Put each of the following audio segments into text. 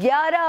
11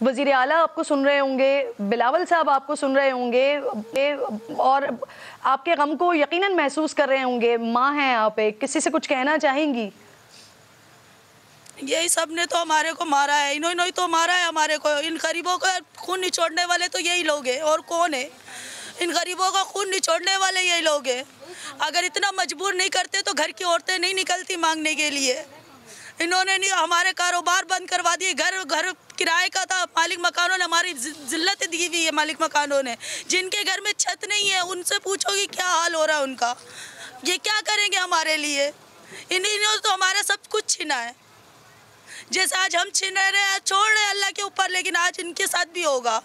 وزیر اعلیٰ آپ کو سن رہے ہوں گے, بلاول صاحب آپ کو سن رہے ہوں گے, اور آپ کے غم کو یقیناً محسوس کر رہے ہوں گے. ماں ہیں آپ, کسی سے کچھ کہنا چاہیں گی؟ یہی سب نے تو ہمارے کو مارا ہے, انہوں تو مارا ہے ہمارے کو. ان غریبوں کا خون نچوڑنے والے تو یہی لوگ ہیں, اور کون ہے؟ ان غریبوں کا خون نچوڑنے والے یہی لوگ ہیں. اگر اتنا مجبور نہیں کرتے تو گھر کی عورتیں نہیں نکلتی مانگنے کے لیے. انہوں نے ہمارے کاروبار بند کروا دیے. گھر کرائے کا تھا, مالک مکانوں نے ہماری ذلت دی ہوئی ہے. مالک مکانوں نے, جن کے گھر میں چھت نہیں ہے ان سے پوچھو گی کیا حال ہو رہا ہے ان کا. یہ کیا کریں گے ہمارے لیے؟ انہوں تو ہمارا سب کچھ چھینا ہے. جیسے آج ہم چھین رہے ہیں, چھوڑ رہے ہیں اللہ کے اوپر, لیکن آج ان کے ساتھ بھی ہوگا.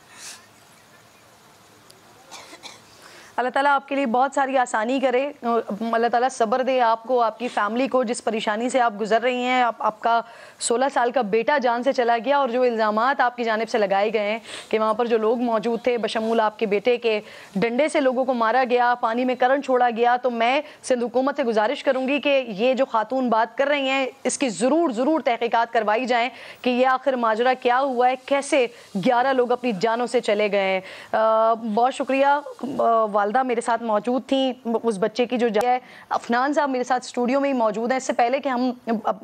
اللہ تعالیٰ آپ کے لیے بہت ساری آسانی کرے, اللہ تعالیٰ صبر دے آپ کو, آپ کی فیملی کو, جس پریشانی سے آپ گزر رہی ہیں. آپ کا 16 سال کا بیٹا جان سے چلا گیا, اور جو الزامات آپ کی جانب سے لگائے گئے ہیں کہ وہاں پر جو لوگ موجود تھے بشمول آپ کے بیٹے کے, ڈنڈے سے لوگوں کو مارا گیا, پانی میں کرنٹ چھوڑا گیا, تو میں سندھ حکومت سے گزارش کروں گی کہ یہ جو خاتون بات کر رہی ہیں اس کی ضرور تحقیقات کروائی جائیں کہ یہ آخر ماجرا کیا ہوا ہے, کیسے 11 لوگ اپنی جانوں سے چلے گئے ہیں. بہت شکریہ. والدہ میرے ساتھ موجود تھیں, اس بچے کی جو ہے افنان صاحب میرے ساتھ اسٹوڈیو میں ہی موجود ہیں. اس سے پہلے کہ ہم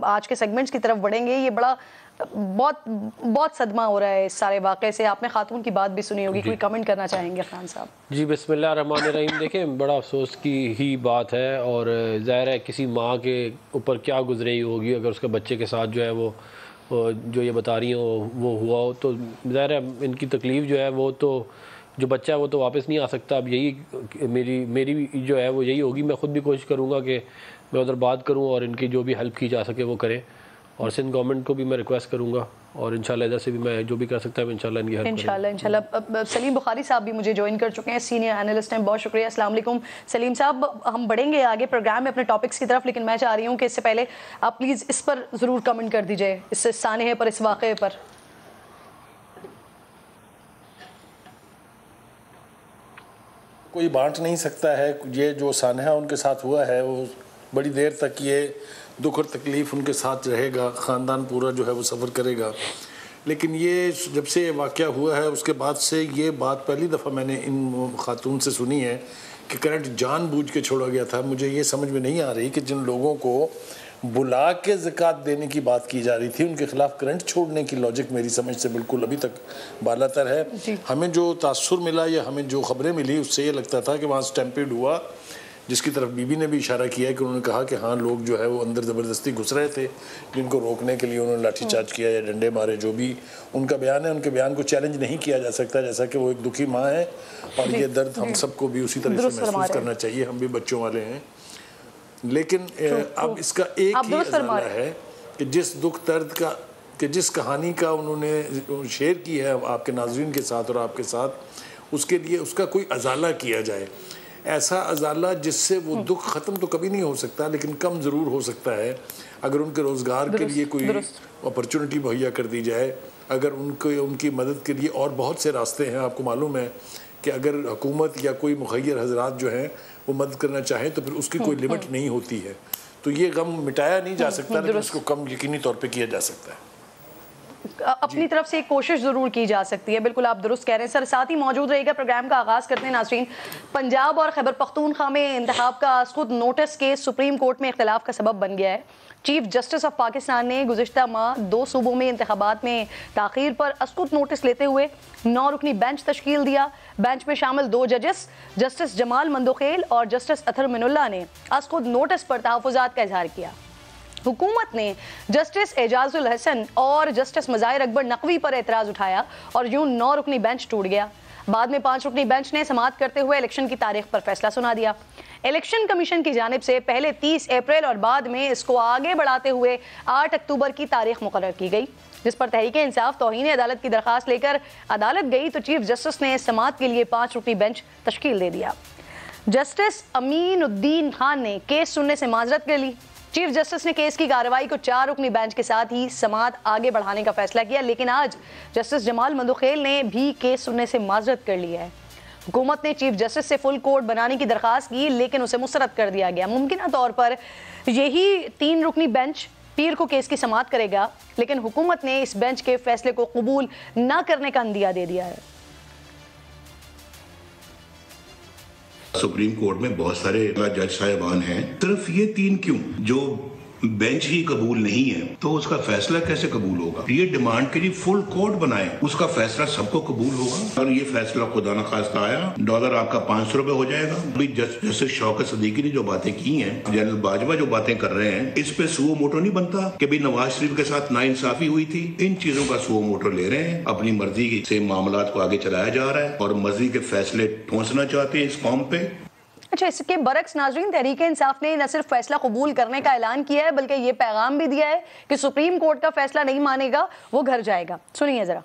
آج کے سیگمنٹس کی طرف بڑھیں گے, یہ بڑا بہت صدمہ ہو رہا ہے اس سارے واقعے سے. آپ نے خاتون کی بات بھی سنی ہوگی, کوئی کمنٹ کرنا چاہیں گے افنان صاحب؟ جی بسم اللہ الرحمن الرحیم. دیکھیں بڑا افسوس کی ہی بات ہے, اور ظاہر ہے کسی ماں کے اوپر کیا گزری ہوگی اگر اس کے بچے کے ساتھ جو ہے وہ جو یہ بتا رہی ہوں وہ ہوا ہو, تو ظاہر ہے ان کی تکلیف جو ہے وہ تو جو بچہ ہے وہ تو واپس نہیں آ سکتا. اب یہی میری جو ہے وہ یہی ہوگی. میں خود بھی کوشش کروں گا کہ میں ادھر بات کروں اور ان کی جو بھی ہیلپ کی جا سکے وہ کریں, اور سندھ گورنمنٹ کو بھی میں ریکویسٹ کروں گا, اور انشاءاللہ ادھر سے بھی میں جو بھی کر سکتا ہے انشاءاللہ ان کی ہیلپ کروں گا. انشاءاللہ. سلیم بخاری صاحب بھی مجھے جوائن کر چکے ہیں, سینئر اینالسٹ ہیں. بہت شکریہ. السلام علیکم سلیم صاحب. ہم بڑھیں گے آگے پروگرام میں اپنے ٹاپکس کی طرف, لیکن میں چاہ رہی ہوں کہ اس سے پہلے آپ پلیز اس پر ضرور کمنٹ کر دیجئے, اس سانحے پر, اس واقعے پر. کوئی بانٹ نہیں سکتا ہے. یہ جو سانحہ ان کے ساتھ ہوا ہے وہ بڑی دیر تک یہ دکھ اور تکلیف ان کے ساتھ رہے گا, خاندان پورا جو ہے وہ سفر کرے گا. لیکن یہ جب سے یہ واقعہ ہوا ہے اس کے بعد سے یہ بات پہلی دفعہ میں نے ان خاتون سے سنی ہے کہ کرنٹ جان بوجھ کے چھوڑا گیا تھا. مجھے یہ سمجھ میں نہیں آ رہی کہ جن لوگوں کو بلا کے زکوٰۃ دینے کی بات کی جا رہی تھی ان کے خلاف کرنٹ چھوڑنے کی لاجک میری سمجھ سے بالکل ابھی تک بالا تر ہے. ہمیں جو تاثر ملا یا ہمیں جو خبریں ملی اس سے یہ لگتا تھا کہ وہاں سٹیمپیڈ ہوا, جس کی طرف بی بی نے بھی اشارہ کیا ہے کہ انہوں نے کہا کہ ہاں لوگ جو ہے وہ اندر زبردستی گھس رہے تھے, جن کو روکنے کے لیے انہوں نے لاٹھی چارج کیا یا ڈنڈے مارے. جو بھی ان کا بیان ہے ان کے بیان کو چیلنج نہیں کیا جا سکتا, جیسا کہ وہ ایک دکھی ماں ہے, اور یہ درد ہم سب کو بھی اسی طرح سے محسوس کرنا چاہیے. ہم بھی بچوں والے ہیں, لیکن اب اس کا ایک ہی ازالہ ہے کہ جس دکھ درد کا, کہ جس کہانی کا انہوں نے شیئر کی ہے آپ کے ناظرین کے ساتھ اور آپ کے ساتھ, اس کے لیے اس کا کوئی ازالہ کیا جائے. ایسا ازالہ جس سے وہ دکھ ختم تو کبھی نہیں ہو سکتا, لیکن کم ضرور ہو سکتا ہے اگر ان کے روزگار کے لیے کوئی اپرچونٹی مہیا کر دی جائے, اگر ان کی مدد کے لیے. اور بہت سے راستے ہیں, آپ کو معلوم ہے کہ اگر حکومت یا کوئی مخیر حضرات جو ہیں وہ مدد کرنا چاہیں تو پھر اس کی کوئی لمٹ نہیں ہوتی ہے. تو یہ غم مٹایا نہیں جا سکتا, لیکن اس کو کم یقینی طور پہ کیا جا سکتا ہے. اپنی طرف سے ایک کوشش ضرور کی جا سکتی ہے. بالکل آپ درست کہہ رہے ہیں سر. ساتھ ہی موجود رہے گا, پروگرام کا آغاز کرتے ہیں ناظرین. پنجاب اور خیبر پختونخوا میں انتخاب کا خود نوٹس کیس سپریم کورٹ میں اختلاف کا سبب بن گیا ہے. چیف جسٹس آف پاکستان نے گزشتہ ماہ 2 صوبوں میں انتخابات میں تاخیر پر اسکوت نوٹس لیتے ہوئے 9 رکنی بینچ تشکیل دیا. بینچ میں شامل 2 ججز جسٹس جمال مندوخیل اور جسٹس اطہر من اللہ نے اسکوت نوٹس پر تحفظات کا اظہار کیا. حکومت نے جسٹس اعجاز الحسن اور جسٹس مظاہر اکبر نقوی پر اعتراض اٹھایا اور یوں 9 رکنی بینچ ٹوٹ گیا. بعد میں 5 رکنی بینچ نے سماعت کرتے ہوئے الیکشن کی تاریخ پر فیصلہ سنا دیا. الیکشن کمیشن کی جانب سے پہلے 30 اپریل اور بعد میں اس کو آگے بڑھاتے ہوئے 8 اکتوبر کی تاریخ مقرر کی گئی, جس پر تحریک انصاف توہین عدالت کی درخواست لے کر عدالت گئی تو چیف جسٹس نے سماعت کے لیے 5 رکنی بینچ تشکیل دے دیا. جسٹس امین الدین خان نے کیس سننے سے معذرت کر لی. چیف جسٹس نے کیس کی کارروائی کو 4 رکنی بینچ کے ساتھ ہی سماعت آگے بڑھانے کا فیصلہ کیا, لیکن آج جسٹس جمال مندوخیل نے بھی کیس سننے سے معذرت کر لی ہے. حکومت نے چیف جسٹس سے فل کورٹ بنانے کی درخواست کی, لیکن اسے مسترد کر دیا گیا. ممکنہ طور پر یہی 3 رکنی بینچ پیر کو کیس کی سماعت کرے گا، لیکن حکومت نے اس بینچ کے فیصلے کو قبول نہ کرنے کا عندیہ دے دیا ہے۔ سپریم کورٹ میں بہت سارے جج صاحبان ہیں، صرف یہ 3 کیوں؟ جو بینچ ہی قبول نہیں ہے تو اس کا فیصلہ کیسے قبول ہوگا؟ یہ ڈیمانڈ کے لیے فل کورٹ بنائے، اس کا فیصلہ سب کو قبول ہوگا۔ اور یہ فیصلہ خدا نخواستہ آیا، ڈالر آپ کا 500 روپے ہو جائے گا۔ ابھی جسٹس شوکت صدیقی نے جو باتیں کی ہیں، جنرل باجوہ جو باتیں کر رہے ہیں، اس پہ سو موٹو نہیں بنتا کہ بھی نواز شریف کے ساتھ ناانصافی ہوئی تھی۔ ان چیزوں کا سو موٹو لے رہے ہیں، اپنی مرضی سے معاملات کو آگے چلایا جا رہا ہے اور مرضی کے فیصلے ٹھونسنا چاہتے ہیں اس قوم پہ۔ اچھا، اس کے برعکس ناظرین، تحریک انصاف نے نہ صرف فیصلہ قبول کرنے کا اعلان کیا ہے بلکہ یہ پیغام بھی دیا ہے کہ سپریم کورٹ کا فیصلہ نہیں مانے گا وہ گھر جائے گا۔ سنیے ذرا۔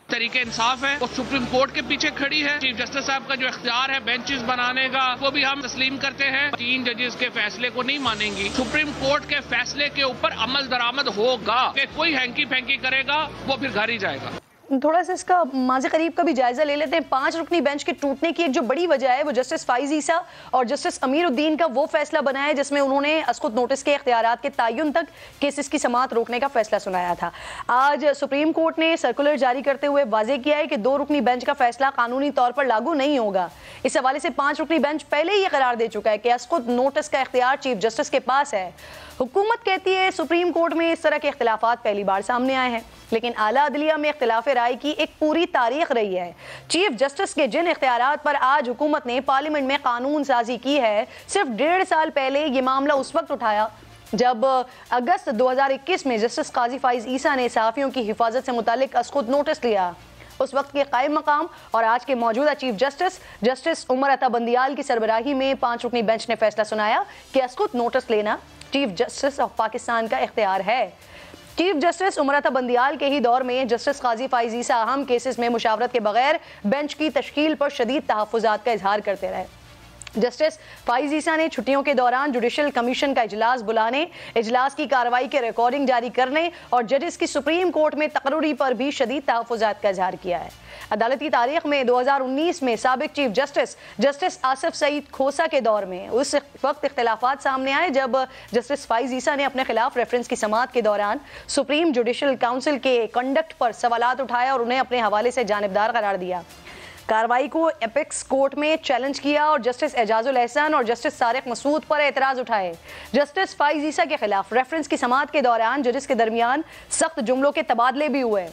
تحریک انصاف ہے وہ سپریم کورٹ کے پیچھے کھڑی ہے۔ چیف جسٹس صاحب کا جو اختیار ہے بینچز بنانے کا وہ بھی ہم تسلیم کرتے ہیں۔ 3 ججز کے فیصلے کو نہیں مانیں گی۔ سپریم کورٹ کے فیصلے کے اوپر عمل درآمد ہوگا کہ کوئی ہینکی پھینکی کرے گا وہ پھر گھر ہی جائے گا۔ تھوڑا سا اس کا ماضی قریب کا بھی جائزہ لے لیتے ہیں۔ 5 رکنی بینچ کے ٹوٹنے کی ایک جو بڑی وجہ ہے وہ جسٹس فائز عیسیٰ اور جسٹس امیر الدین کا وہ فیصلہ بنا ہے جس میں انہوں نے اسقط نوٹس کے اختیارات کے تعین تک کیسز کی سماعت روکنے کا فیصلہ سنایا تھا۔ آج سپریم کورٹ نے سرکولر جاری کرتے ہوئے واضح کیا ہے کہ 2 رکنی بینچ کا فیصلہ قانونی طور پر لاگو نہیں ہوگا۔ اس حوالے سے 5 رکنی بینچ پہلے ہی قرار دے چکا ہے کہ اسقط نوٹس کا اختیار چیف جسٹس کے پاس ہے۔ حکومت کہتی ہے سپریم کورٹ میں اس طرح کے اختلافات پہلی بار سامنے آئے ہیں، لیکن اعلیٰ عدلیہ میں اختلاف رائے کی ایک پوری تاریخ رہی ہے۔ چیف جسٹس کے جن اختیارات پر آج حکومت نے پارلیمنٹ میں قانون سازی کی ہے، صرف 1.5 سال پہلے یہ معاملہ اس وقت اٹھایا جب اگست 2021 میں جسٹس قاضی فائز عیسیٰ نے صحافیوں کی حفاظت سے متعلق اسقط نوٹس لیا۔ اس وقت کے قائم مقام اور آج کے موجودہ چیف جسٹس عمر عطا بندیال کی سربراہی میں 5 رکنی بینچ نے فیصلہ سنایا کہ اسقط نوٹس لینا چیف جسٹس آف پاکستان کا اختیار ہے۔ چیف جسٹس عمر عطا بندیال کے ہی دور میں جسٹس قاضی فائز عیسیٰ اہم کیسز میں مشاورت کے بغیر بینچ کی تشکیل پر شدید تحفظات کا اظہار کرتے رہے۔ جسٹس فائز عیسیٰ نے چھٹیوں کے دوران جوڈیشل کمیشن کا اجلاس بلانے، اجلاس کی کارروائی کے ریکارڈنگ جاری کرنے اور ججز کی سپریم کورٹ میں تقرری پر بھی شدید تحفظات کا اظہار کیا ہے۔ عدالتی تاریخ میں 2019 میں سابق چیف جسٹس آصف سعید کھوسا کے دور میں اس وقت اختلافات سامنے آئے جب جسٹس فائز عیسیٰ نے اپنے خلاف ریفرنس کی سماعت کے دوران سپریم جوڈیشل کونسل کے کنڈکٹ پر سوالات اٹھائے اور انہیں اپنے حوالے سے جانبدار قرار دیا۔ کارروائی کو ایپیکس کورٹ میں چیلنج کیا اور جسٹس اعجاز الاحسان اور جسٹس طارق مسعود پر اعتراض اٹھائے۔ جسٹس فائز عیسیٰ کے خلاف ریفرنس کی سماعت کے دوران ججز کے درمیان سخت جملوں کے تبادلے بھی ہوئے۔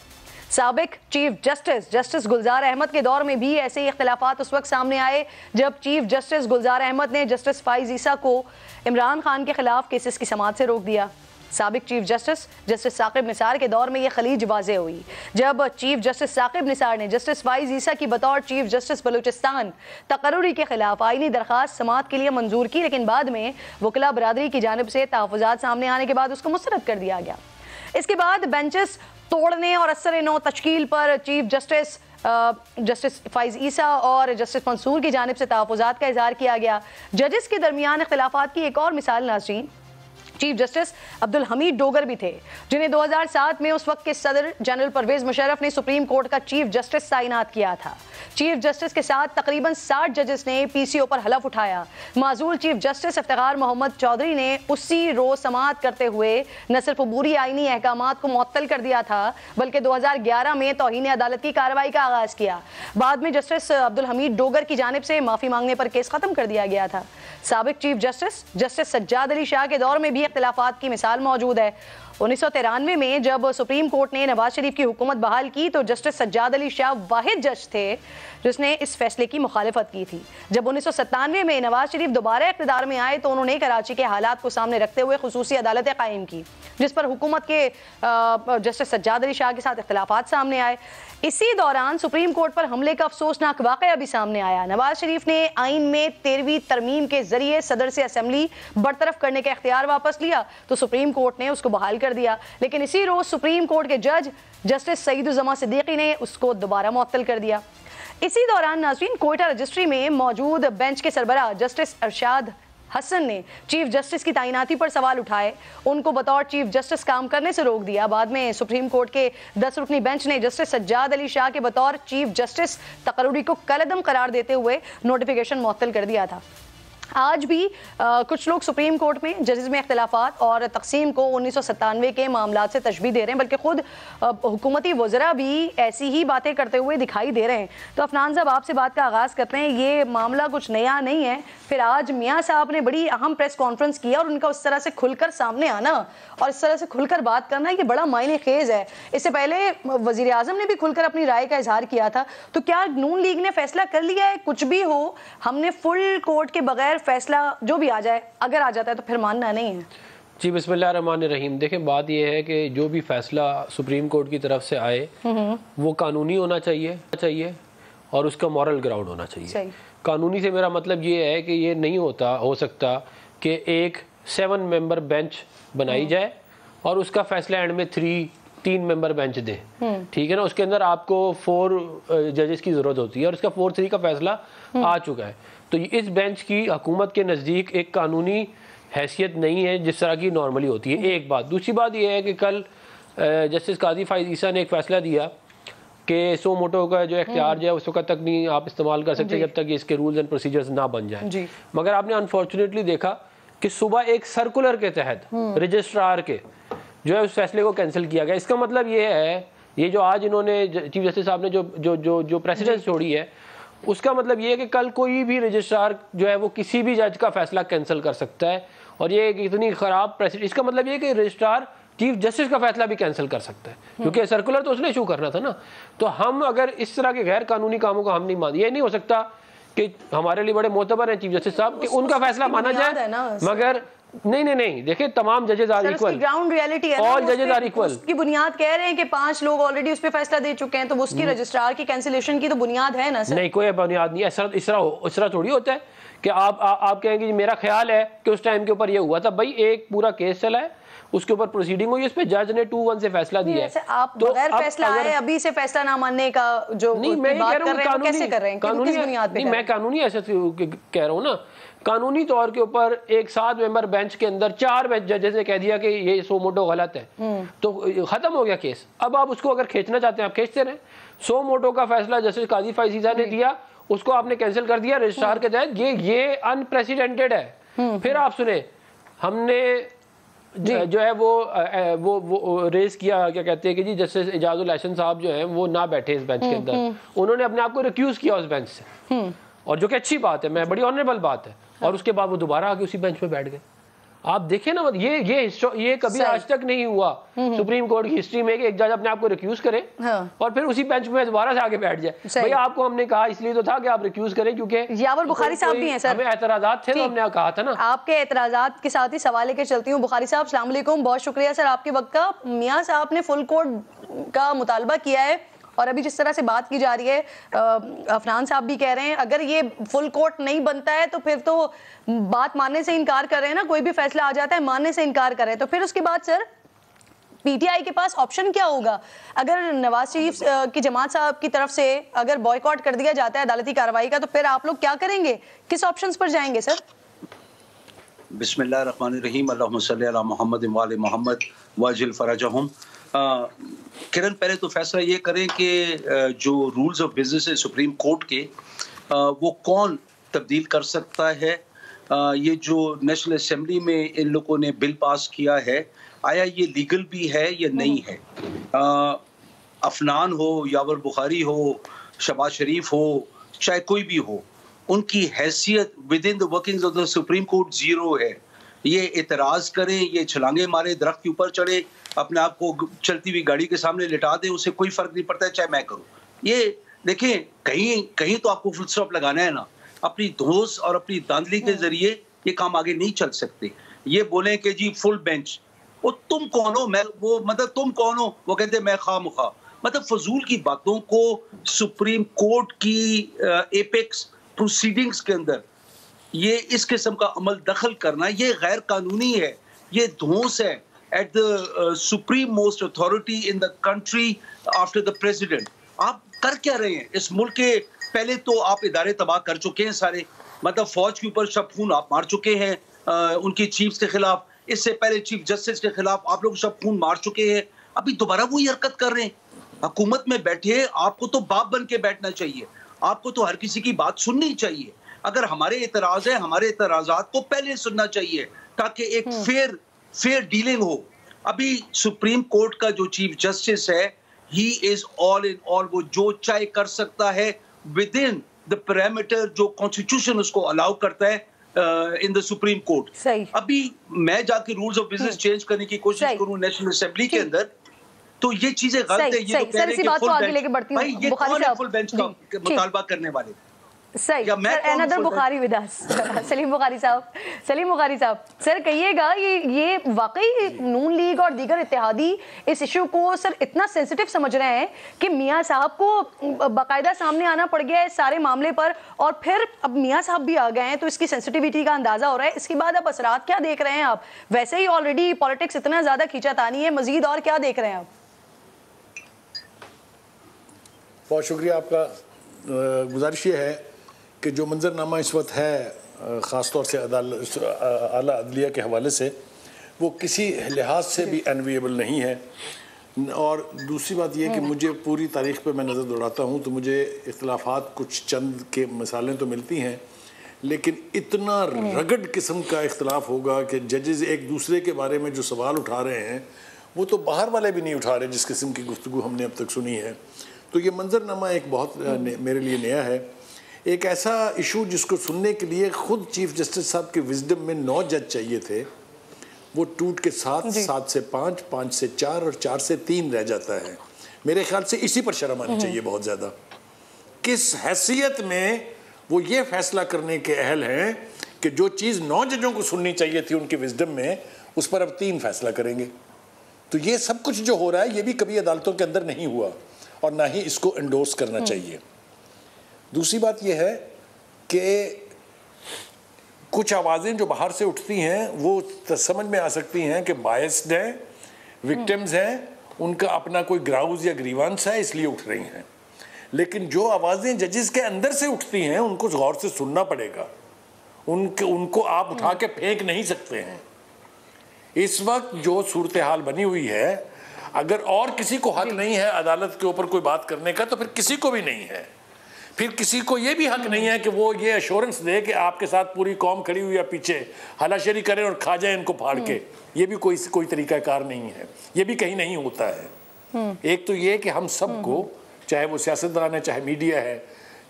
سابق چیف جسٹس گلزار احمد کے دور میں بھی ایسے ہی اختلافات اس وقت سامنے آئے جب چیف جسٹس گلزار احمد نے جسٹس فائز عیسیٰ کو عمران خان کے خلاف کیسز کی سماعت سے روک دیا۔ سابق چیف جسٹس ثاقب نثار کے دور میں یہ خلیج واضح ہوئی جب چیف جسٹس ثاقب نثار نے جسٹس فائز عیسیٰ کی بطور چیف جسٹس بلوچستان تقرری کے خلاف آئینی درخواست سماعت کے لیے منظور کی، لیکن بعد میں وکلا برادری کی جانب سے تحفظات سامنے آنے کے بعد اس کو مسترد کر دیا گیا۔ اس کے بعد بینچز توڑنے اور اثر نو تشکیل پر چیف جسٹس فائز عیسیٰ اور جسٹس منصور کی جانب سے تحفظات کا اظہار کیا گیا۔ ججز کے درمیان اختلافات کی ایک اور مثال ناظرین چیف جسٹس عبدالحمید ڈوگر بھی تھے، جنہیں 2007 میں اس وقت کے صدر جنرل پرویز مشرف نے سپریم کورٹ کا چیف جسٹس تعینات کیا تھا۔ چیف جسٹس کے ساتھ تقریباً 60 ججز نے پی سی او پر حلف اٹھایا۔ معزول چیف جسٹس افتخار محمد چودھری نے اسی روز سماعت کرتے ہوئے نہ صرف عبوری آئینی احکامات کو معطل کر دیا تھا بلکہ 2011 میں توہین عدالت کی کارروائی کا آغاز کیا۔ بعد میں جسٹس عبدالحمید ڈوگر کی جانب سے معافی مانگنے پر کیس ختم کر دیا گیا تھا۔ سابق چیف جسٹس سجاد علی شاہ کے دور میں بھی اختلافات کی مثال موجود ہے۔ 1993 میں جب سپریم کورٹ نے نواز شریف کی حکومت بحال کی تو جسٹس سجاد علی شاہ واحد جج تھے جس نے اس فیصلے کی مخالفت کی تھی۔ جب 1997 میں نواز شریف دوبارہ اقتدار میں آئے تو انہوں نے کراچی کے حالات کو سامنے رکھتے ہوئے خصوصی عدالتیں قائم کی جس پر حکومت کے جسٹس سجاد علی شاہ کے ساتھ اختلافات سامنے آئے۔ اسی دوران سپریم کورٹ پر حملے کا افسوسناک واقعہ بھی سامنے آیا۔ نواز شریف نے آئین میں 13ویں ترمیم کے ذریعے صدر سے اسمبلی برطرف کرنے کا اختیار واپس لیا تو سپریم کورٹ نے اس کو بحال کر دیا، لیکن اسی روز سپریم کورٹ کے جج جسٹس سعید الزما صدیقی نے اس کو دوبارہ معطل کر دیا۔ اسی دوران ناظرین کوئٹہ رجسٹری میں موجود بینچ کے سربراہ جسٹس ارشاد حسن نے چیف جسٹس کی تعیناتی پر سوال اٹھائے، ان کو بطور چیف جسٹس کام کرنے سے روک دیا۔ بعد میں سپریم کورٹ کے 10 رکنی بینچ نے جسٹس سجاد علی شاہ کے بطور چیف جسٹس تقرری کو کالعدم قرار دیتے ہوئے نوٹیفیکیشن معطل کر دیا تھا۔ آج بھی کچھ لوگ سپریم کورٹ میں ججز میں اختلافات اور تقسیم کو 1997 کے معاملات سے تشبیہ دے رہے ہیں، بلکہ خود حکومتی وزراء بھی ایسی ہی باتیں کرتے ہوئے دکھائی دے رہے ہیں۔ تو عفنان صاحب آپ سے بات کا آغاز کرتے ہیں، یہ معاملہ کچھ نیا نہیں ہے، پھر آج میاں صاحب نے بڑی اہم پریس کانفرنس کیا اور ان کا اس طرح سے کھل کر سامنے آنا اور اس طرح سے کھل کر بات کرنا یہ بڑا معنی خیز ہے۔ اس سے پہلے وزیر اعظم نے بھی کھل کر اپنی رائے کا اظہار کیا تھا، تو کیا نون لیگ نے فیصلہ کر لیا ہے کچھ بھی ہو ہم نے فل کورٹ کے بغیر فیصلہ جو بھی آ جائے اگر آ جاتا ہے تو پھر ماننا نہیں ہے؟ جی بسم اللہ الرحمن الرحیم، دیکھیں بات یہ ہے کہ جو بھی فیصلہ سپریم کورٹ کی طرف سے آئے وہ قانونی ہونا چاہیے اور اس کا مورل گراؤنڈ ہونا چاہیے۔ قانونی سے میرا مطلب یہ ہے کہ یہ نہیں ہو سکتا کہ ایک 7 ممبر بینچ بنائی جائے اور اس کا فیصلہ اینڈ میں 3 ممبر بینچ دے، ٹھیک ہے نا، اس کے اندر آپ کو 4 ججز کی ضرورت ہوتی ہے اور اس کا 4-3 کا فیصلہ آ چکا ہے۔ تو اس بینچ کی حکومت کے نزدیک ایک قانونی حیثیت نہیں ہے جس طرح کی نارملی ہوتی ہے، ایک بات۔ دوسری بات یہ ہے کہ کل جسٹس قاضی فائز عیسیٰ نے ایک فیصلہ دیا کہ سو موٹو کا جو اختیار جو ہے اس وقت تک نہیں آپ استعمال کر سکتے جب تک اس کے رولز اینڈ پروسیجرز نہ بن جائیں، مگر آپ نے انفارچونیٹلی دیکھا کہ صبح ایک سرکولر کے تحت رجسٹرار کے جو ہے اس فیصلے کو کینسل کیا گیا۔ اس کا مطلب یہ ہے، یہ جو آج انہوں نے چیف جسٹس صاحب نے جو پریسیڈنس چھوڑی ہے، اس کا مطلب یہ ہے کہ کل کوئی بھی رجسٹرار جو ہے وہ کسی بھی جج کا فیصلہ کینسل کر سکتا ہے، اور یہ ایک اتنی خراب پریسیڈنس۔ اس کا مطلب یہ کہ رجسٹرار چیف جسٹس کا فیصلہ بھی کینسل کر سکتا ہے، کیونکہ سرکولر تو اس نے ایشو کرنا تھا نا۔ تو ہم اگر اس طرح کے غیر قانونی کاموں کو ہم نہیں مانتے، یہ نہیں ہو سکتا کہ ہمارے لیے بڑے معتبر ہیں چیف جسٹس صاحب کہ ان کا فیصلہ مانا جائے، مگر نہیں دیکھیں تمام ججز آر ایکول، گراؤنڈ ریئلٹی ہے، آل ججز آر ایکول۔ اس کی بنیاد کہہ رہے ہیں کہ 5 لوگ آلریڈی اس پہ فیصلہ دے چکے ہیں، تو اس کی رجسٹرار کی کینسلیشن کی تو بنیاد ہے نا سر؟ نہیں، کوئی بنیاد نہیں، اس طرح تھوڑی ہوتا ہے کہ آپ کہیں گے میرا خیال ہے کہ اس ٹائم کے اوپر یہ ہوا تھا۔ بھائی ایک پورا کیس چلا ہے، اس کے اوپر پروسیڈنگ ہوئی، اس پہ جج نے 2-1 سے فیصلہ دیا ہے۔ آپ بغیر فیصلہ آئے ابھی سے فیصلہ نہ ماننے کا جو بات کر رہے ہیں وہ کیسے کر رہے ہیں؟ کس بنیاد پہ؟ میں قانونی ایسے کہہ رہا ہوں نا، قانونی طور کے اوپر ایک 7 ممبر بینچ کے اندر 4 ججز نے کہہ دیا کہ یہ سو موٹو غلط ہے، تو ختم ہو گیا کیس۔ اب آپ اس کو اگر کھینچنا چاہتے ہیں آپ کھینچتے رہیں۔ سو موٹو کا فیصلہ جسٹس قاضی فائز عیسیٰ نے دیا، اس کو آپ نے کینسل کر دیا رجسٹرار کے تحت، یہ انپریسیڈنٹڈ ہے۔ پھر آپ سنیں، ہم نے جو ہے وہ ریز کیا، کیا کہتے ہیں کہ جی جسٹس اعجاز الاحسن صاحب جو ہیں وہ نہ بیٹھے اس بینچ کے اندر، انہوں نے اپنے آپ کو ریکیوز کیا اس بینچ سے، اور جو کہ اچھی بات ہے، میں بڑی آنریبل بات ہے، اور اس کے بعد وہ دوبارہ آ کے اسی بینچ پہ بیٹھ گئے۔ آپ دیکھیں نا، یہ کبھی آج تک نہیں ہوا سپریم کورٹ کی ہسٹری میں کہ ایک جج اپنے آپ کو ریکیوز کرے اور پھر اسی بینچ میں دوبارہ سے آگے بیٹھ جائے۔ بھئی آپ کو ہم نے کہا اس لیے تو تھا کہ آپ ریکیوز کریں، کیونکہ یاور بخاری صاحب بھی ہیں سر، ہمیں اعتراضات تھے تو ہم نے کہا تھا نا۔ آپ کے اعتراضات کے ساتھ ہی سوال لے کے چلتی ہوں۔ بخاری صاحب السلام علیکم، بہت شکریہ سر آپ کے وقت کا۔ میاں صاحب نے فل کورٹ کا مطالبہ کیا ہے، اور ابھی جس طرح سے بات کی جا رہی ہے، عفنان صاحب بھی کہہ رہے ہیں اگر یہ فل کورٹ نہیں بنتا ہے تو پھر تو بات ماننے سے انکار کر رہے ہیں نا، کوئی بھی فیصلہ آ جاتا ہے ماننے سے انکار کر رہے ہیں، تو پھر اس کے بعد سر پی ٹی آئی کے پاس آپشن کیا ہوگا؟ اگر نواز شریف کی جماعت صاحب کی طرف سے اگر بوائیکاٹ کر دیا جاتا ہے عدالتی کارروائی کا، تو پھر آپ لوگ کیا کریں گے؟ کس آپشنز پر جائیں گے سر؟ بسم اللہ الرحمن الرحیم، اللہم صلی علی محمد وآل محمد واجل فرجہم۔ کرن، پہلے تو فیصلہ یہ کریں کہ جو رولز آف بزنس ہے سپریم کورٹ کے، وہ کون تبدیل کر سکتا ہے؟ یہ جو نیشنل اسمبلی میں ان لوگوں نے بل پاس کیا ہے، آیا یہ لیگل بھی ہے یا نہیں ہے؟ عفنان ہو، یاور بخاری ہو، شہباز شریف ہو، چاہے کوئی بھی ہو، ان کی حیثیت with in the workings of the supreme court zero ہے۔ یہ اعتراض کریں، یہ چھلانگیں مارے، درخت کے اوپر چڑھے، اپنے آپ کو چلتی ہوئی گاڑی کے سامنے لٹا دیں، اسے کوئی فرق نہیں پڑتا ہے چاہے میں کروں۔ یہ دیکھیں، کہیں تو آپ کو فل سٹاپ لگانا ہے نا۔ اپنی دھوس اور اپنی داندلی کے ذریعے یہ کام آگے نہیں چل سکتے۔ یہ بولیں کہ جی فل بینچ، وہ تم کون ہو؟ مطلب تم کون ہو؟ وہ کہتے ہیں میں خواہ مخواہ، مطلب فضول کی باتوں کو سپریم کورٹ کی ایپیکس پروسیڈنگز کے اندر یہ اس قسم کا عمل دخل کرنا، یہ غیر قانونی ہے، یہ دھونس ہے at the supreme most authority in the country after the president. آپ کر کیا رہے ہیں اس ملک کے؟ پہلے تو آپ ادارے تباہ کر چکے ہیں سارے، مطلب فوج کے اوپر شب خون آپ مار چکے ہیں ان کی چیفز کے خلاف، اس سے پہلے چیف جسٹس کے خلاف آپ لوگ شب خون مار چکے ہیں، ابھی دوبارہ وہی حرکت کر رہے ہیں۔ حکومت میں بیٹھے آپ کو تو باپ بن کے بیٹھنا چاہیے، آپ کو تو ہر کسی کی بات سننی چاہیے۔ اگر ہمارے اعتراض ہیں, ہمارے اعتراضات کو پہلے سننا چاہیے تاکہ ایک فیئر ڈیلنگ ہو. ابھی سپریم کورٹ کا جو چیف جسٹس ہے, ہی از آل ان آل, وہ جو چاہے کر سکتا ہے ود ان دا پیرامیٹر جو کانسٹیٹیوشن اس کو الاؤ کرتا ہے ان دا سپریم کورٹ. ابھی میں جا کے رولز آف بزنس چینج کرنے کی کوشش کروں نیشنل اسمبلی کے اندر, تو یہ چیزیں غلط ہے. یہ تو کہہ رہے کہ بھائی یہ کون ہے فل بینچ کا مطالبہ کرنے والے؟ صحیح. another Bukhari with us. سلیم بخاری صاحب, سر کہیے گا یہ واقعی نون لیگ اور دیگر اتحادی اس ایشو کو سر اتنا سینسٹیو سمجھ رہے ہیں کہ میاں صاحب کو باقاعدہ سامنے آنا پڑ گیا ہے اس سارے معاملے پر, اور پھر اب میاں صاحب بھی آ گئے ہیں تو اس کی سینسٹیوٹی کا اندازہ ہو رہا ہے. اس کے بعد اب اثرات کیا دیکھ رہے ہیں آپ؟ ویسے ہی آلریڈی پالیٹکس اتنا زیادہ کھینچا تانی ہے, مزید اور کیا دیکھ رہے ہیں آپ؟ بہت شکریہ آپ کا. گزارش یہ ہے کہ جو منظرنامہ اس وقت ہے خاص طور سے اعلیٰ عدلیہ کے حوالے سے, وہ کسی لحاظ سے بھی انویبل نہیں ہے. اور دوسری بات یہ کہ مجھے پوری تاریخ پہ میں نظر دوڑاتا ہوں تو مجھے اختلافات کچھ چند کے مثالیں تو ملتی ہیں, لیکن اتنا رگڈ قسم کا اختلاف ہوگا کہ ججز ایک دوسرے کے بارے میں جو سوال اٹھا رہے ہیں وہ تو باہر والے بھی نہیں اٹھا رہے جس قسم کی گفتگو ہم نے اب تک سنی ہے. تو یہ منظرنامہ ایک بہت میرے لیے نیا ہے. ایک ایسا ایشو جس کو سننے کے لیے خود چیف جسٹس صاحب کے وزڈم میں 9 جج چاہیے تھے, وہ ٹوٹ کے 7 سے 5 5 سے 4 اور 4 سے 3 رہ جاتا ہے. میرے خیال سے اسی پر شرم آنی چاہیے بہت زیادہ. کس حیثیت میں وہ یہ فیصلہ کرنے کے اہل ہیں کہ جو چیز 9 ججوں کو سننی چاہیے تھی ان کے وزڈم میں, اس پر اب 3 فیصلہ کریں گے. تو یہ سب کچھ جو ہو رہا ہے یہ بھی کبھی عدالتوں کے اندر نہیں ہوا, اور نہ ہی اس کو انڈورس کرنا چاہیے. دوسری بات یہ ہے کہ کچھ آوازیں جو باہر سے اٹھتی ہیں وہ سمجھ میں آ سکتی ہیں کہ بائسڈ ہیں, وکٹمز ہیں, ان کا اپنا کوئی گراؤز یا گریوانس ہے اس لیے اٹھ رہی ہیں. لیکن جو آوازیں ججز کے اندر سے اٹھتی ہیں ان کو غور سے سننا پڑے گا. ان کو آپ اٹھا کے پھینک نہیں سکتے ہیں. اس وقت جو صورتحال بنی ہوئی ہے, اگر اور کسی کو حق نہیں ہے عدالت کے اوپر کوئی بات کرنے کا تو پھر کسی کو بھی نہیں ہے. پھر کسی کو یہ بھی حق نہیں ہے کہ وہ یہ ایشورنس دے کہ آپ کے ساتھ پوری قوم کھڑی ہوئی ہے پیچھے, ہلاشری کریں اور کھا جائیں ان کو پھاڑ کے. یہ بھی کوئی طریقہ کار نہیں ہے, یہ بھی کہیں نہیں ہوتا ہے. ایک تو یہ کہ ہم سب کو, چاہے وہ سیاستدان ہے, چاہے میڈیا ہے,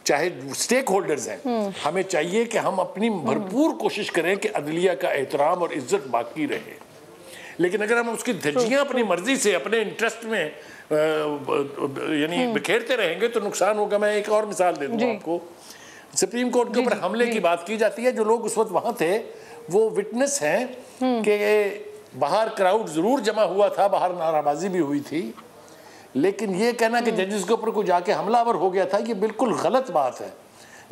چاہے سٹیک ہولڈرز ہیں, ہمیں چاہیے کہ ہم اپنی بھرپور کوشش کریں کہ عدلیہ کا احترام اور عزت باقی رہے. لیکن اگر ہم اس کی دھجیاں اپنی مرضی سے اپنے انٹرسٹ میں یعنی بکھیرتے رہیں گے تو نقصان ہوگا. میں ایک اور مثال دے دوں آپ کو. سپریم کورٹ کے اوپر حملے کی بات کی جاتی ہے. جو لوگ اس وقت وہاں تھے وہ وٹنس ہیں کہ باہر کراؤڈ ضرور جمع ہوا تھا, باہر نعرہ بازی بھی ہوئی تھی, لیکن یہ کہنا کہ ججز کے اوپر کوئی جا کے حملہ آور ہو گیا تھا یہ بالکل غلط بات ہے.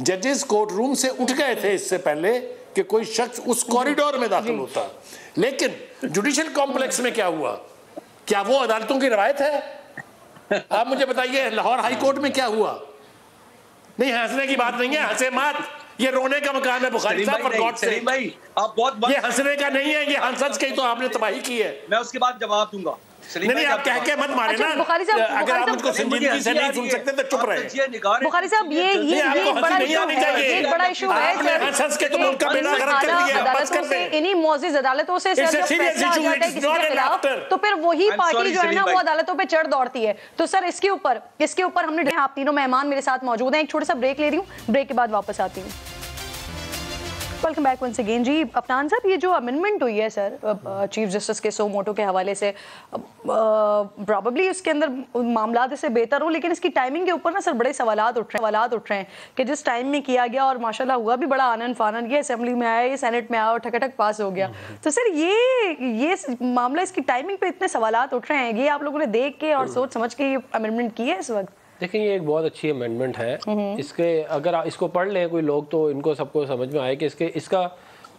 ججز کورٹ روم سے اٹھ گئے تھے اس سے پہلے کہ کوئی شخص اس کوریڈور میں داخل ہوتا. لیکن جوڈیشل کمپلیکس میں کیا ہوا؟ کیا وہ عدالتوں کی روایت ہے؟ آپ مجھے بتائیے لاہور ہائی کورٹ میں کیا ہوا؟ نہیں, ہنسنے کی بات نہیں ہے, ہنسے مات, یہ رونے کا مقام ہے. بخاری صاحب پر گاڈ سے یہ ہنسنے کا نہیں ہے, یہ ہنس کے تو آپ نے تباہی کی ہے. میں اس کے بعد جواب دوں گا. نہیں آپ کہہ کے مت مارے نا, اگر آپ مجھ کو سنجیدگی سے نہیں سن سکتے تو چپ رہے. بخاری صاحب یہ بڑا ایشو ہے عدالتوں سے, انہی معزز عدالتوں سے فیصلہ آ جاتا ہے کسی کے خلاف تو پھر وہی پارٹی جو ہے نا وہ عدالتوں پہ چڑھ دوڑتی ہے. تو سر اس کے اوپر ہم نے, آپ تینوں مہمان میرے ساتھ موجود ہیں, ایک چھوٹا سا بریک لے رہی ہوں, بریک کے بعد واپس آتی ہوں. Welcome back once again. جی افنان صاحب, یہ جو امینڈمنٹ ہوئی ہے سر چیف جسٹس کے سو موٹو کے حوالے سے, پرابیبلی اس کے اندر معاملات اس سے بہتر ہوں, لیکن اس کی ٹائمنگ کے اوپر نا سر بڑے سوالات اٹھ رہے ہیں کہ جس ٹائم میں کیا گیا اور ماشاءاللہ ہوا بھی بڑا آنن فانن, یہ اسمبلی میں آیا, یہ سینٹ میں آیا اور ٹھک پاس ہو گیا. تو سر یہ معاملہ, اس کی ٹائمنگ پہ اتنے سوالات اٹھ رہے ہیں, یہ آپ لوگوں نے دیکھ کے اور سوچ سمجھ کے یہ امینڈمنٹ کی ہے اس وقت؟ دیکھیں یہ ایک بہت اچھی امینڈمنٹ ہے. اس کے اگر اس کو پڑھ لیں کوئی لوگ تو ان کو سب کو سمجھ میں آئے کہ اس کا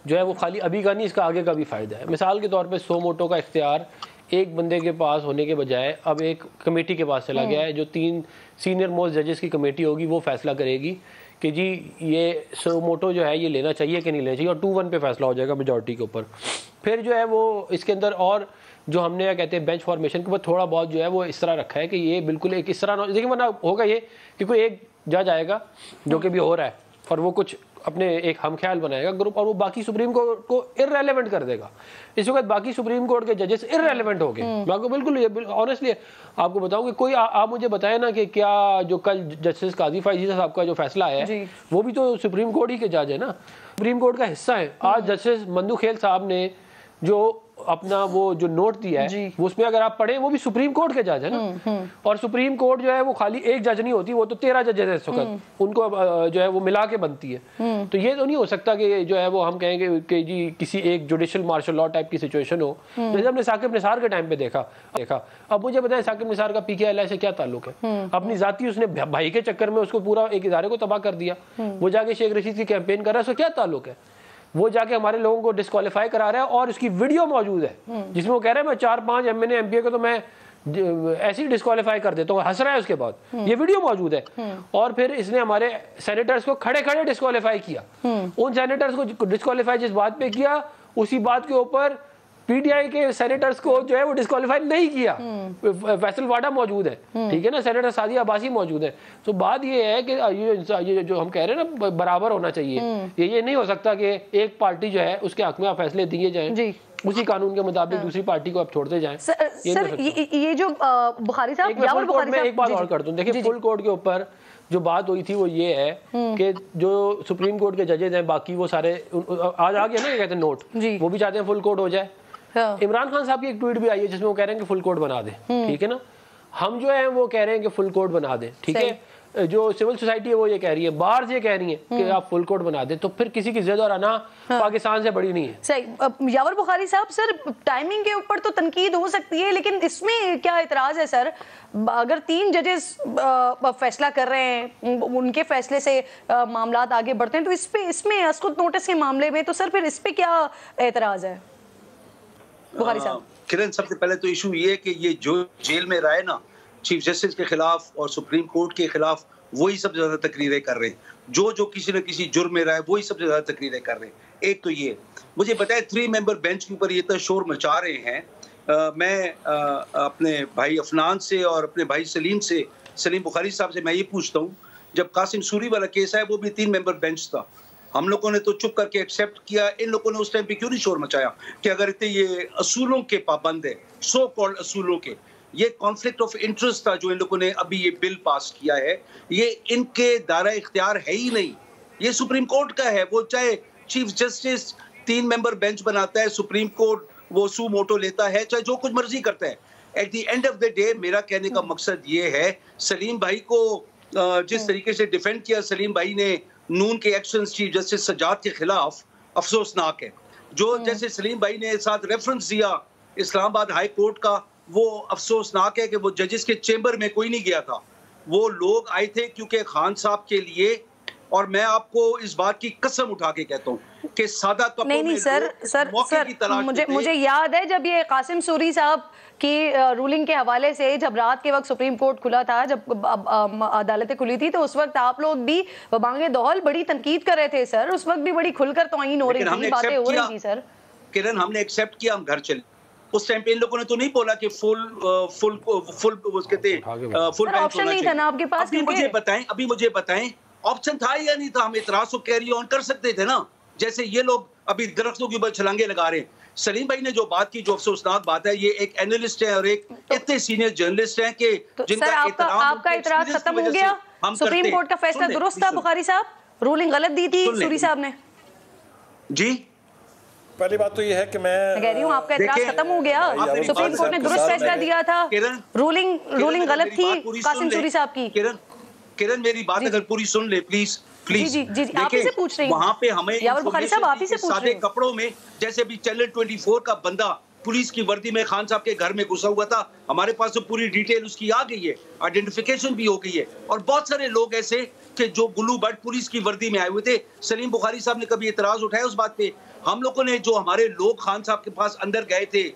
جو ہے وہ خالی ابھی کا نہیں, اس کا آگے کا بھی فائدہ ہے. مثال کے طور پہ سو موٹو کا اختیار ایک بندے کے پاس ہونے کے بجائے اب ایک کمیٹی کے پاس چلا گیا ہے, جو 3 سینئر موسٹ ججز کی کمیٹی ہوگی, وہ فیصلہ کرے گی کہ جی یہ سو موٹو جو ہے یہ لینا چاہیے کہ نہیں لینا چاہیے, اور 2-1 پہ فیصلہ ہو جائے گا میجورٹی کے اوپر. پھر جو ہے وہ اس کے اندر اور جو ہم نے کیا کہتے ہیں بینچ فارمیشن کے اوپر تھوڑا بہت جو ہے وہ اس طرح رکھا ہے کہ یہ بالکل ایک اس طرح, دیکھیں ورنہ ہوگا یہ کہ کوئی ایک جج آئے گا جو کہ بھی ہو رہا ہے اور وہ کچھ اپنے ایک ہم خیال بنائے گا گروپ, اور وہ باقی سپریم کورٹ کو ارریلیونٹ کر دے گا. اس وقت باقی سپریم کورٹ کے ججز ارریلیونٹ ہو گئے. میں آپ کو بالکل آنیسٹلی آپ کو بتاؤں کہ کوئی آپ مجھے بتائیں نا کہ کیا جو کل جسٹس قاضی فائز صاحب کا جو فیصلہ آیا ہے وہ بھی تو سپریم کورٹ ہی کے جج ہے نا, سپریم کورٹ کا حصہ ہے. آج جسٹس مندو کھیل صاحب نے جو اپنا وہ جو نوٹ دیا ہے وہ اس میں اگر آپ پڑھیں وہ بھی سپریم کورٹ کے جج ہے نا, اور سپریم کورٹ جو ہے وہ خالی ایک جج نہیں ہوتی, وہ تو 13 ججز ہیں اس وقت, ان کو جو ہے وہ ملا کے بنتی ہے. تو یہ تو نہیں ہو سکتا کہ جو ہے وہ ہم کہیں گے کہ جی کسی ایک جوڈیشل مارشل لاء ٹائپ کی سچویشن ہو جیسے ہم نے ثاقب نثار کے ٹائم پہ دیکھا. اب مجھے بتائیں ثاقب نثار کا پی کے ایل آئی سے کیا تعلق ہے؟ اپنی ذاتی اس نے بھائی کے چکر میں اس کو پورا ایک ادارے کو تباہ کر دیا. وہ جا کے شیخ رشید کی کیمپین کر رہا ہے, اس کا کیا تعلق ہے؟ وہ جا کے ہمارے لوگوں کو ڈسکوالیفائی کرا رہا ہے, اور اس کی ویڈیو موجود ہے جس میں وہ کہہ رہا ہے میں 4-5 M N A M P A کو تو میں ایسے ہی ڈسکوالیفائی کر دیتا ہوں, ہنس رہا ہے اس کے بعد. یہ ویڈیو موجود ہے. اور پھر اس نے ہمارے سینیٹرز کو کھڑے کھڑے ڈسکوالیفائی کیا. ان سینیٹرز کو ڈسکوالیفائی جس بات پہ کیا, اسی بات کے اوپر پی ٹی آئی کے سینیٹرز کو جو ہے وہ ڈسکوالیفائی نہیں کیا. فیصل واڈا موجود ہے, ٹھیک ہے نا, سینیٹر سعدیہ عباسی موجود ہے. تو بات یہ ہے کہ یہ جو ہم کہہ رہے ہیں نا برابر ہونا چاہیے. یہ نہیں ہو سکتا کہ ایک پارٹی جو ہے اس کے حق میں آپ فیصلے دیے جائیں اسی قانون کے مطابق دوسری پارٹی کو آپ چھوڑتے جائیں. سر یہ جو بخاری صاحب ایک بات اور کر دوں, دیکھیں فل کورٹ کے اوپر جو بات ہوئی تھی وہ یہ ہے کہ جو سپریم کورٹ کے ججز ہیں باقی وہ سارے آج آ گیا نا, یہ کہتے ہیں نوٹ, وہ بھی چاہتے ہیں فل کورٹ ہو جائے. عمران خان صاحب کی ایک ٹویٹ بھی آئی ہے جس میں وہ کہہ رہے ہیں کہ فل کورٹ بنا دیں, ٹھیک ہے نا. ہم جو ہیں وہ کہہ رہے ہیں کہ فل کورٹ بنا دیں, ٹھیک ہے. جو سول سوسائٹی ہے وہ یہ کہہ رہی ہے, بارز یہ کہہ رہی ہیں کہ آپ فل کورٹ بنا دیں, تو پھر کسی کی زد اور انا پاکستان سے بڑی نہیں ہے. صحیح. یاور بخاری صاحب, سر ٹائمنگ کے اوپر تو تنقید ہو سکتی ہے, لیکن اس میں کیا اعتراض ہے سر؟ اگر 3 ججز فیصلہ کر رہے ہیں, ان کے فیصلے سے معاملات آگے بڑھتے ہیں, تو اس میں اسقط نوٹس کے معاملے میں تو سر پھر اس پہ کیا اعتراض ہے بخاری صاحب؟ کرن, سب سے پہلے تو ایشو یہ ہے کہ یہ جو جیل میں رہے نا چیف جسٹس کے خلاف اور سپریم کورٹ کے خلاف, وہی سب سے زیادہ تقریریں کر رہے ہیں. جو کسی نہ کسی جرم میں رہے وہی سب سے زیادہ تقریریں کر رہے ہیں. ایک تو یہ مجھے بتائے 3 ممبر بینچ کے اوپر یہ اتنا شور مچا رہے ہیں. میں اپنے بھائی افنان سے اور اپنے بھائی سلیم بخاری صاحب سے میں یہ پوچھتا ہوں, جب قاسم سوری والا کیس ہے وہ بھی 3 ممبر بینچ تھا, ہم لوگوں نے تو چپ کر کے ایکسیپٹ کیا, ان لوگوں نے اس ٹائم پہ کیوں نہیں شور مچایا کہ اگر اتنے یہ اصولوں کے پابند ہے, سو کالڈ اصولوں کے, یہ کانفلکٹ آف انٹرسٹ تھا جو ان لوگوں نے ابھی یہ بل پاس کیا ہے, یہ ان کے دائرہ اختیار ہے ہی نہیں, یہ سپریم کورٹ کا ہے. وہ چاہے چیف جسٹس 3 ممبر بینچ بناتا ہے, سپریم کورٹ وہ سو موٹو لیتا ہے, چاہے جو کچھ مرضی کرتا ہے. At the end of the day میرا کہنے کا مقصد یہ ہے, سلیم بھائی کو جس طریقے سے ڈیفینڈ کیا سلیم بھائی نے نون کے ایکشنز چیف جسٹس سجاد کے خلاف, افسوسناک ہے. جو جیسے سلیم بھائی نے ساتھ ریفرنس دیا اسلام آباد ہائی کورٹ کا, وہ افسوسناک ہے کہ وہ ججز کے چیمبر میں کوئی نہیں گیا تھا. وہ لوگ آئے تھے کیونکہ خان صاحب کے لیے, اور میں آپ کو اس بات کی قسم اٹھا کے کہتا ہوں کہ سادہ کپڑوں میں نہیں سر مجھے یاد ہے جب یہ قاسم سوری صاحب کی رولنگ کے حوالے سے, جب رات کے وقت سپریم کورٹ کھلا تھا, جب عدالتیں کھلی تھی, تو اس وقت آپ لوگ بھی بانگے دہل بڑی تنقید کر رہے تھے سر. اس وقت بھی بڑی کھل کر توہین ہو رہی تھی, باتیں ہو رہی تھی سر. کرن, ہم نے ایکسیپٹ کیا, ہم گھر چلے. اس ٹائم پہ ان لوگوں نے تو نہیں بولا کہ فل کہتے فل آپشن نہیں تھا نا آپ کے پاس. ابھی مجھے بتائیں آپشن تھا یا نہیں تھا؟ ہم اعتراض کو کیری آن کر سکتے تھے نا, جیسے یہ لوگ ابھی درختوں کے اوپر چھلانگے لگا رہے ہیں. سلیم بھائی نے جو بات کی, جو افسوسناک بات ہے, یہ ایک اینالسٹ ہے اور ایک اتنے سینئر جرنلسٹ ہیں کہ جن کا آپ کا اعتراض ختم ہو گیا. سپریم کورٹ کا فیصلہ درست تھا بخاری صاحب, رولنگ غلط دی تھی سوری صاحب نے. جی پہلی بات تو یہ ہے کہ میں کہہ رہی ہوں آپ کا اعتراض ختم ہو گیا. سپریم کورٹ نے درست فیصلہ دیا تھا, رولنگ غلط تھی قاسم سوری صاحب کی. کرن میری بات اگر پوری سن لے پلیز. جی آپ ہی سے پوچھ رہی ہوں. وہاں پہ ہمیں یاور بخاری صاحب آپ ہی سے پوچھ رہے ہیں. سادے کپڑوں میں, جیسے بھی چینل 24 کا بندہ پولیس کی وردی میں خان صاحب کے گھر میں گھسا ہوا تھا, ہمارے پاس تو پوری ڈیٹیل اس کی آ گئی ہے, آئیڈینٹیفیکیشن بھی ہو گئی ہے. اور بہت سارے لوگ ایسے کہ جو بلو برڈ پولیس کی وردی میں آئے ہوئے تھے. سلیم بخاری صاحب نے کبھی اعتراض اٹھایا اس بات پہ؟ ہم لوگوں نے, جو ہمارے لوگ خان صاحب کے پاس اندر گئے تھے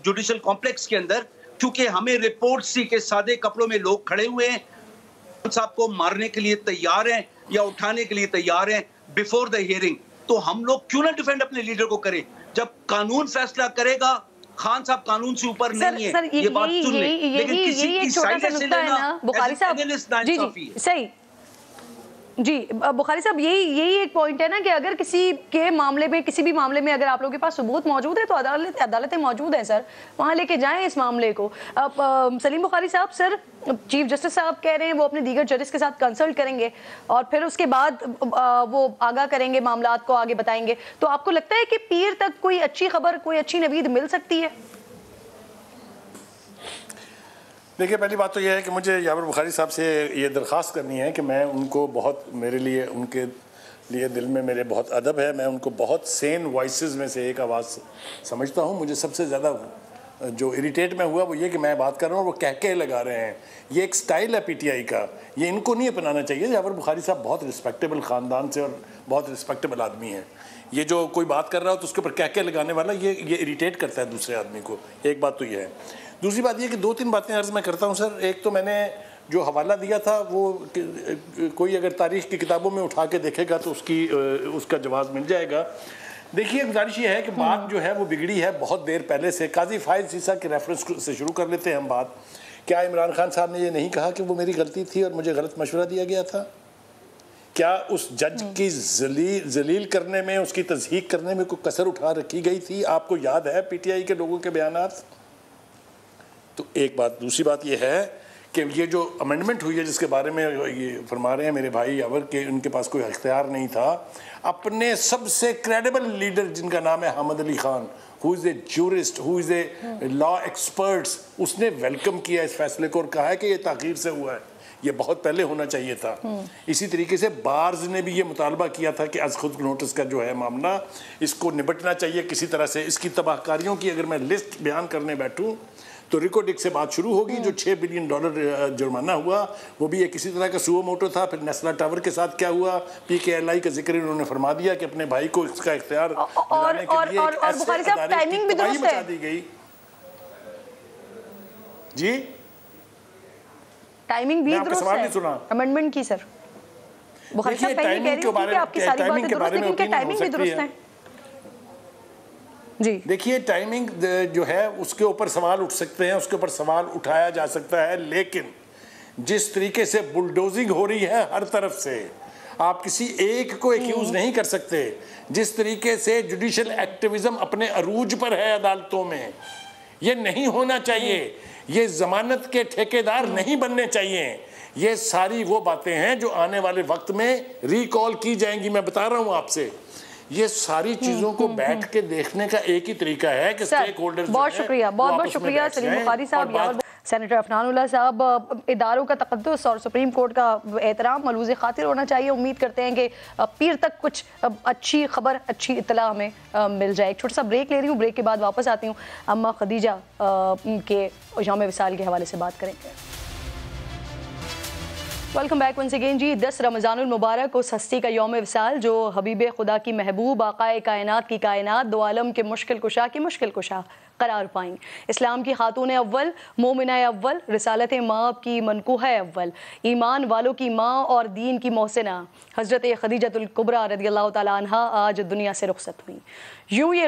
جوڈیشل کمپلیکس کے اندر, کیونکہ ہمیں رپورٹ سی کہ سادے کپڑوں میں لوگ کھڑے ہوئے ہیں, صاحب کو مارنے کے لیے تیار ہیں یا اٹھانے کے لیے تیار ہیں بیفور دا ہیئرنگ, تو ہم لوگ کیوں نہ ڈیفینڈ اپنے لیڈر کو کریں؟ جب قانون فیصلہ کرے گا, خان صاحب قانون سے اوپر نہیں ہے, یہ بات سن لیں. لیکن کسی کی سائڈ سے لینا بخاری صاحب, جی صحیح جی بخاری صاحب یہی ایک پوائنٹ ہے نا کہ اگر کسی کے معاملے میں کسی بھی معاملے میں اگر آپ لوگوں کے پاس ثبوت موجود ہے تو عدالتیں موجود ہیں سر, وہاں لے کے جائیں اس معاملے کو. اب سلیم بخاری صاحب, سر چیف جسٹس صاحب کہہ رہے ہیں وہ اپنے دیگر ججز کے ساتھ کنسلٹ کریں گے اور پھر اس کے بعد وہ آگاہ کریں گے, معاملات کو آگے بتائیں گے. تو آپ کو لگتا ہے کہ پیر تک کوئی اچھی خبر, کوئی اچھی نوید مل سکتی ہے؟ دیکھیے پہلی بات تو یہ ہے کہ مجھے یاور بخاری صاحب سے یہ درخواست کرنی ہے کہ میں ان کو بہت, میرے لیے ان کے لیے دل میں میرے بہت ادب ہے, میں ان کو بہت سین وائسز میں سے ایک آواز سمجھتا ہوں. مجھے سب سے زیادہ جو اریٹیٹ میں ہوا وہ یہ کہ میں بات کر رہا ہوں اور وہ کہہ لگا رہے ہیں. یہ ایک سٹائل ہے پی ٹی آئی کا, یہ ان کو نہیں اپنانا چاہیے. یاور بخاری صاحب بہت رسپیکٹیبل خاندان سے اور بہت رسپیکٹیبل آدمی ہیں. یہ جو کوئی بات کر رہا ہو تو اس کے اوپر کہہ لگانے والا یہ اریٹیٹ کرتا ہے دوسرے آدمی کو. ایک بات تو یہ ہے. دوسری بات یہ کہ 2-3 باتیں عرض میں کرتا ہوں سر. ایک تو میں نے جو حوالہ دیا تھا وہ کوئی اگر تاریخ کی کتابوں میں اٹھا کے دیکھے گا تو اس کا جواز مل جائے گا. دیکھیے گزارش یہ ہے کہ بات جو ہے وہ بگڑی ہے بہت دیر پہلے سے. قاضی فائز عیسیٰ کے ریفرنس سے شروع کر لیتے ہیں ہم بات. کیا عمران خان صاحب نے یہ نہیں کہا کہ وہ میری غلطی تھی اور مجھے غلط مشورہ دیا گیا تھا؟ کیا اس جج کی ذلیل کرنے میں, اس کی تضحیق کرنے میں کوئی کسر اٹھا رکھی گئی تھی؟ آپ کو یاد ہے پی ٹی آئی کے لوگوں کے بیانات؟ تو ایک بات. دوسری بات یہ ہے کہ یہ جو امینڈمنٹ ہوئی ہے جس کے بارے میں یہ فرما رہے ہیں میرے بھائی یاور کہ ان کے پاس کوئی اختیار نہیں تھا, اپنے سب سے کریڈیبل لیڈر جن کا نام ہے Hamid Ali Khan, who is a jurist, who is a law experts, اس نے ویلکم کیا اس فیصلے کو اور کہا ہے کہ یہ تاخیر سے ہوا ہے, یہ بہت پہلے ہونا چاہیے تھا. اسی طریقے سے بارز نے بھی یہ مطالبہ کیا تھا کہ از خود نوٹس کا جو ہے معاملہ اس کو نبٹنا چاہیے کسی طرح سے. اس کی تباہ کاریوں کی اگر میں لسٹ بیان کرنے بیٹھوں تو ریکوڈک سے بات شروع ہوگی. جو $6 بلین جرمانہ ہوا وہ بھی ایک کسی طرح کا سو موٹو تھا. پھر نیسلا ٹاور کے ساتھ کیا ہوا, پی کے ایل آئی کا ذکر انہوں نے فرما دیا کہ اپنے بھائی کو اس کا اختیار دلانے کے لیے ایک ایسے ادارے کی تباہی مچا دی گئی. جی ٹائمنگ بھی درست ہے امینڈمنٹ کی سر. بخاری صاحب پہلے کہہ رہی ہوں کہ آپ کی ساری باتیں درست ہیں لیکن کیا ٹائمنگ بھی درست ہے؟ جی دیکھیے ٹائمنگ جو ہے اس کے اوپر سوال اٹھ سکتے ہیں, اس کے اوپر سوال اٹھایا جا سکتا ہے, لیکن جس طریقے سے بلڈوزنگ ہو رہی ہے ہر طرف سے, آپ کسی ایک کو ایکیوز نہیں کر سکتے. جس طریقے سے جوڈیشل ایکٹیویزم اپنے عروج پر ہے عدالتوں میں, یہ نہیں ہونا چاہیے. یہ ضمانت کے ٹھیکیدار نہیں بننے چاہیے. یہ ساری وہ باتیں ہیں جو آنے والے وقت میں ریکال کی جائیں گی. میں بتا رہا ہوں آپ سے, یہ ساری چیزوں کو بیٹھ کے دیکھنے کا ایک ہی طریقہ ہے کہ سٹیک ہولڈرز. بہت شکریہ, بہت شکریہ سلیم بخاری صاحب. سینیٹر عفنان اللہ صاحب, اداروں کا تقدس اور سپریم کورٹ کا احترام ملوز خاطر ہونا چاہیے. امید کرتے ہیں کہ پیر تک کچھ اچھی خبر, اچھی اطلاع ہمیں مل جائے. ایک چھوٹا سا بریک لے رہی ہوں, بریک کے بعد واپس آتی ہوں. اماں خدیجہ کے یوم وصال کے حوالے سے بات کریں گے. Welcome back once again. جی 10 رمضان المبارک اس ہستی کا یوم وصال جو حبیب خدا کی محبوب, آقائے کائنات کی کائنات, دو عالم کے مشکل کشا کی مشکل کشا قرار پائیں. اسلام کی خاتون اول, مومنہ اول, رسالت ماں کی منقوہ اول, ایمان والوں کی ماں اور دین کی محسنہ حضرت خدیجۃ الکبریٰ رضی اللہ تعالیٰ عنہا آج دنیا سے رخصت ہوئیں. یوں یہ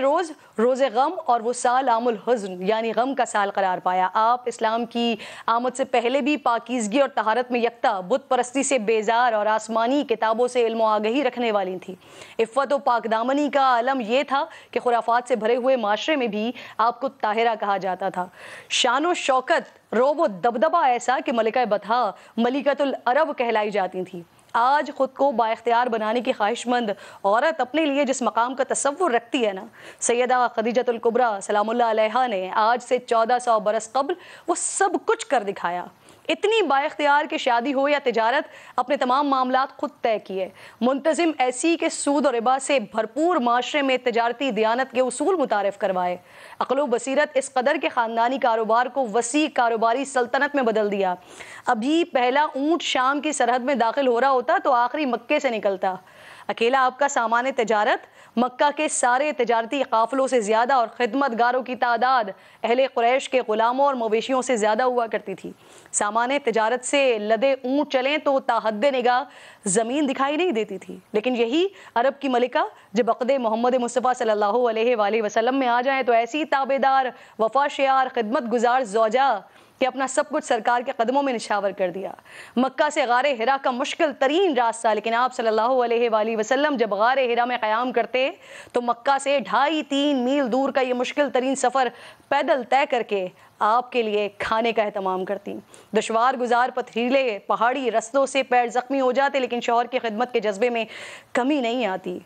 روز غم اور وہ سال عام الحزن یعنی غم کا سال قرار پایا. آپ اسلام کی آمد سے پہلے بھی پاکیزگی اور طہارت میں یکتا, بت پرستی سے بیزار اور آسمانی کتابوں سے علم و آگہی رکھنے والی تھی. عفت و پاک دامنی کا عالم یہ تھا کہ خرافات سے بھرے ہوئے معاشرے میں بھی آپ کو طاہرہ کہا جاتا تھا. شان و شوکت, روب و دبدبہ ایسا کہ ملکہ بطحا ملکۃ العرب کہلائی جاتی تھی. آج خود کو با اختیار بنانے کی خواہش مند عورت اپنے لیے جس مقام کا تصور رکھتی ہے نا, سیدہ خدیجۃ الکبریٰ سلام اللہ علیہا نے آج سے 1400 برس قبل وہ سب کچھ کر دکھایا. اتنی با اختیار کہ شادی ہو یا تجارت اپنے تمام معاملات خود طے کیے. منتظم ایسی کہ سود و ربا سے بھرپور معاشرے میں تجارتی دیانت کے اصول متعارف کروائے. عقل و بصیرت اس قدر کے خاندانی کاروبار کو وسیع کاروباری سلطنت میں بدل دیا. ابھی پہلا اونٹ شام کی سرحد میں داخل ہو رہا ہوتا تو آخری مکے سے نکلتا. اکیلا آپ کا سامان تجارت مکہ کے سارے تجارتی قافلوں سے زیادہ اور خدمت گاروں کی تعداد اہل قریش کے غلاموں اور مویشیوں سے زیادہ ہوا کرتی تھی. سامان تجارت سے لدے اونٹ چلیں تو تاحد نگاہ زمین دکھائی نہیں دیتی تھی. لیکن یہی عرب کی ملکہ جب عقد محمد مصطفیٰ صلی اللہ علیہ وآلہ وسلم میں آ جائیں تو ایسی تابعدار, وفا شیار, خدمت گزار زوجہ کہ اپنا سب کچھ سرکار کے قدموں میں نشاور کر دیا۔ مکہ سے غار حرا کا مشکل ترین راستہ، لیکن آپ صلی اللہ علیہ وآلہ وسلم جب غار حرا میں قیام کرتے تو مکہ سے 2.5-3 میل دور کا یہ مشکل ترین سفر پیدل طے کر کے آپ کے لیے کھانے کا اہتمام کرتی۔ دشوار گزار پتھریلے پہاڑی رستوں سے پیر زخمی ہو جاتے، لیکن شوہر کی خدمت کے جذبے میں کمی نہیں آتی۔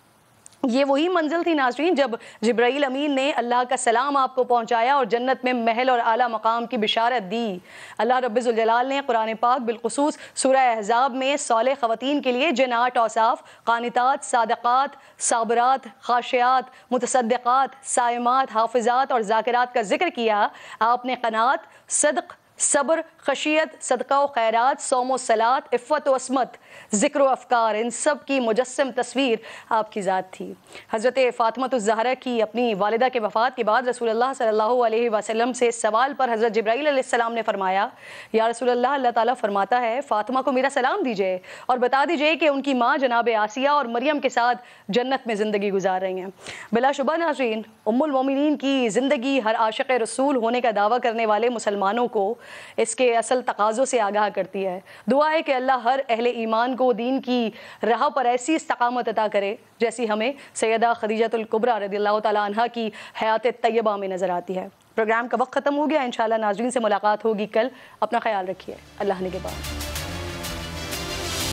یہ وہی منزل تھی ناظرین جب جبرائیل امین نے اللہ کا سلام آپ کو پہنچایا اور جنت میں محل اور اعلیٰ مقام کی بشارت دی۔ اللہ رب ذوالجلال نے قرآن پاک بالخصوص سورہ احزاب میں صالح خواتین کے لیے جن 8 اوصاف قانتات، صادقات، صابرات، خاشعات، متصدقات، صائمات، حافظات اور ذاکرات کا ذکر کیا، آپ نے قناعت، صدق، صبر، خشیت، صدقہ و خیرات، صوم و صلات، عفت و عصمت، ذکر و افکار، ان سب کی مجسم تصویر آپ کی ذات تھی۔ حضرت فاطمۃ الزہرا کی اپنی والدہ کے وفات کے بعد رسول اللہ صلی اللہ علیہ وسلم سے سوال پر حضرت جبرائیل علیہ السلام نے فرمایا، یا رسول اللہ، اللہ تعالیٰ فرماتا ہے فاطمہ کو میرا سلام دیجئے اور بتا دیجئے کہ ان کی ماں جناب آسیہ اور مریم کے ساتھ جنت میں زندگی گزار رہی ہیں۔ بلا شبہ ناظرین، ام المومنین کی زندگی ہر عاشق رسول ہونے کا دعویٰ کرنے والے مسلمانوں کو اس کے اصل تقاضوں سے آگاہ کرتی ہے۔ دعا ہے کہ اللہ ہر اہل ایمان کو دین کی راہ پر ایسی استقامت عطا کرے جیسی ہمیں سیدہ خدیجہ الکبریٰ رضی اللہ تعالیٰ عنہا کی حیات طیبہ میں نظر آتی ہے۔ پروگرام کا وقت ختم ہو گیا، انشاءاللہ ناظرین سے ملاقات ہوگی کل۔ اپنا خیال رکھیے، اللہ نگہبان۔